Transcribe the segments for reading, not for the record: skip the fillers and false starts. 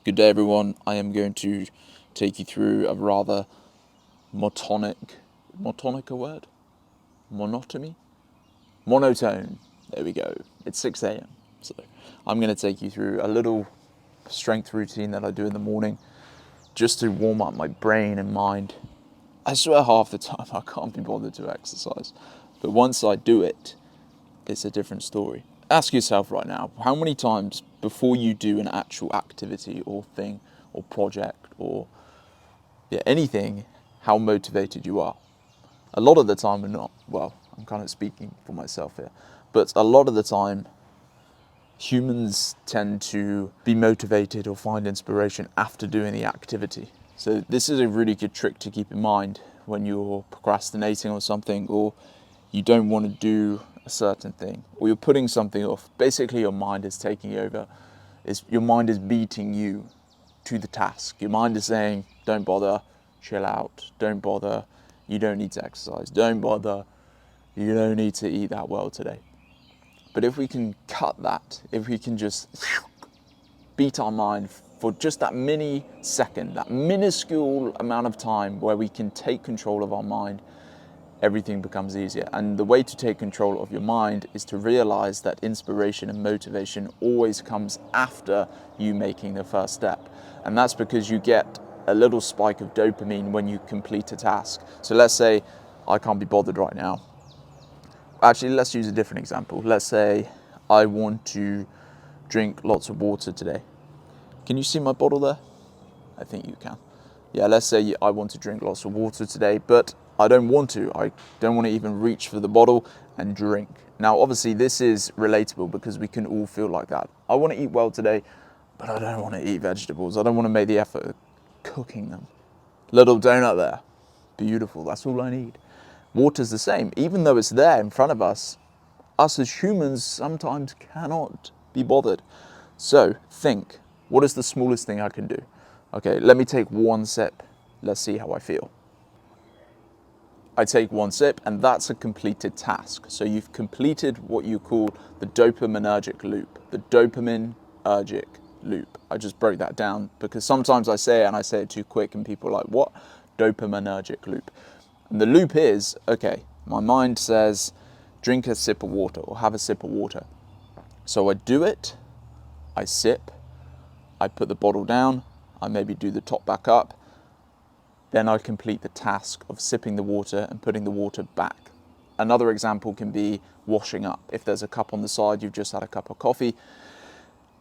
Good day, everyone. I am going to take you through a rather monotonic a word? Monotony? Monotone. There we go. It's 6 a.m. So I'm going to take you through a little strength routine that I do in the morning just to warm up my brain and mind. I swear half the time I can't be bothered to exercise. But once I do it, it's a different story. Ask yourself right now, how many times before you do an actual activity or thing or project or anything, how motivated you are? A lot of the time we're not. Well, I'm kind of speaking for myself here. But a lot of the time, humans tend to be motivated or find inspiration after doing the activity. So this is a really good trick to keep in mind when you're procrastinating on something, or you don't want to do a certain thing, or you're putting something off. Basically, your mind is taking over. Your mind is beating you to the task. Your mind is saying, don't bother, chill out, don't bother, you don't need to exercise, don't bother, you don't need to eat that well today. But if we can cut that, if we can just beat our mind for just that mini second, that minuscule amount of time where we can take control of our mind, everything becomes easier. And the way to take control of your mind is to realize that inspiration and motivation always comes after you making the first step. And that's because you get a little spike of dopamine when you complete a task. So let's say I can't be bothered right now. Actually, let's use a different example. Let's say I want to drink lots of water today. Can you see my bottle there? I think you can. Yeah, let's say I want to drink lots of water today, but I don't want to. I don't want to even reach for the bottle and drink. Now, obviously, this is relatable because we can all feel like that. I want to eat well today, but I don't want to eat vegetables. I don't want to make the effort of cooking them. Little donut there. Beautiful. That's all I need. Water's the same. Even though it's there in front of us as humans sometimes cannot be bothered. So think, what is the smallest thing I can do? Okay, let me take one sip. Let's see how I feel. I take one sip and that's a completed task. So you've completed what you call the dopaminergic loop. The dopaminergic loop. I just broke that down because sometimes I say it and I say it too quick and people are like, what? Dopaminergic loop. And the loop is, okay, my mind says, drink a sip of water or have a sip of water. So I do it, I sip, I put the bottle down, I maybe do the top back up, then I complete the task of sipping the water and putting the water back. Another example can be washing up. If there's a cup on the side, you've just had a cup of coffee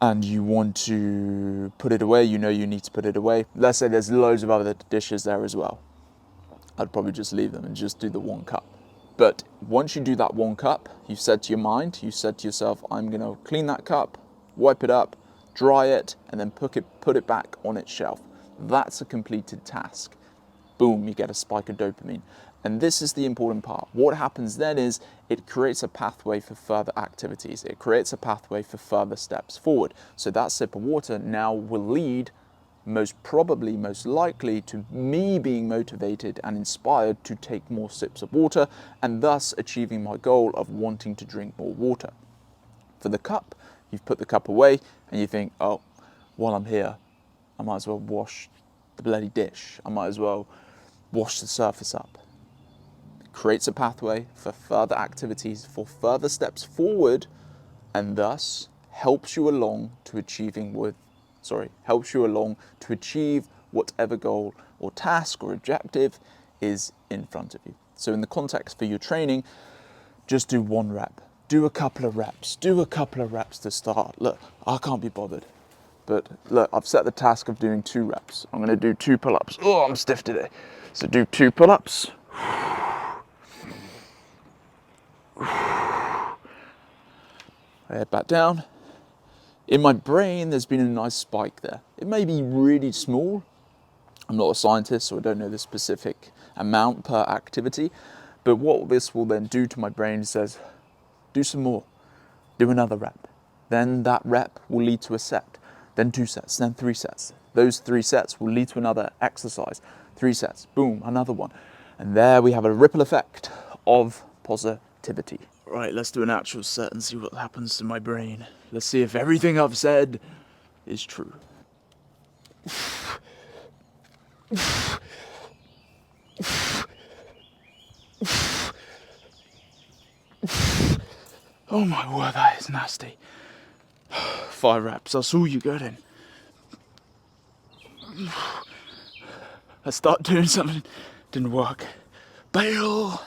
and you want to put it away, you know you need to put it away. Let's say there's loads of other dishes there as well. I'd probably just leave them and just do the one cup. But once you do that one cup, you said to your mind, you said to yourself, I'm going to clean that cup, wipe it up, dry it, and then put it back on its shelf. That's a completed task. Boom, you get a spike of dopamine. And this is the important part. What happens then is it creates a pathway for further activities. It creates a pathway for further steps forward. So that sip of water now will lead most likely to me being motivated and inspired to take more sips of water and thus achieving my goal of wanting to drink more water. For the cup, you've put the cup away and you think, oh, while I'm here, I might as well wash the bloody dish. I might as well wash the surface up. It creates a pathway for further activities, for further steps forward, and thus helps you along to achieve whatever goal or task or objective is in front of you. So in the context for your training, just do one rep. Do a couple of reps. Do a couple of reps to start. Look, I can't be bothered. But look, I've set the task of doing 2 reps. I'm going to do 2 pull-ups. Oh, I'm stiff today. So do 2 pull-ups. Head back down. In my brain, there's been a nice spike there. It may be really small. I'm not a scientist, so I don't know the specific amount per activity. But what this will then do to my brain says, do some more. Do another rep. Then that rep will lead to a set. Then 2 sets, then 3 sets. Those 3 sets will lead to another exercise. 3 sets, boom, another one. And there we have a ripple effect of positivity. Right, let's do an actual set and see what happens to my brain. Let's see if everything I've said is true. Oh my word, that is nasty. 5 reps, that's all you got in. Let's start doing something. Didn't work. Bail!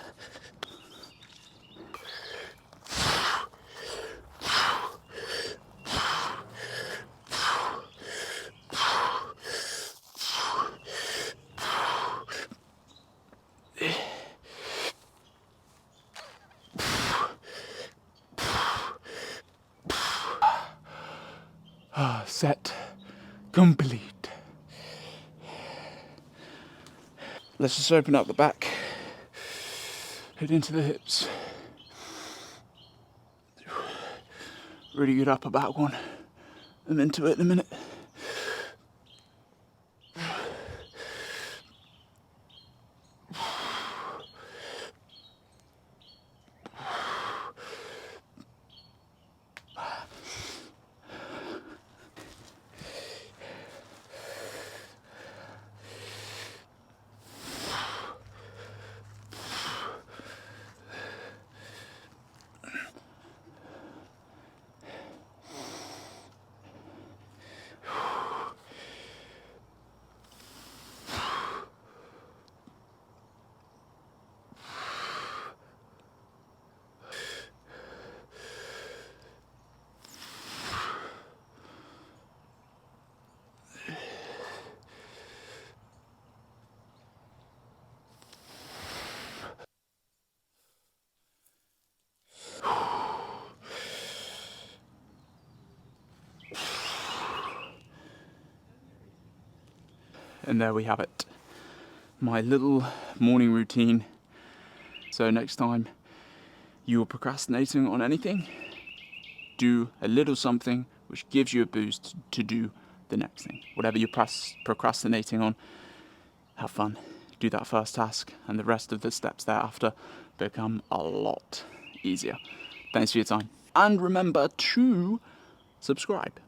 Set complete. Let's just open up the back, head into the hips. Really good upper back one. I'm into it in a minute. And there we have it. My little morning routine. So next time you are procrastinating on anything, do a little something which gives you a boost to do the next thing. Whatever you're procrastinating on, have fun. Do that first task and the rest of the steps thereafter become a lot easier. Thanks for your time. And remember to subscribe.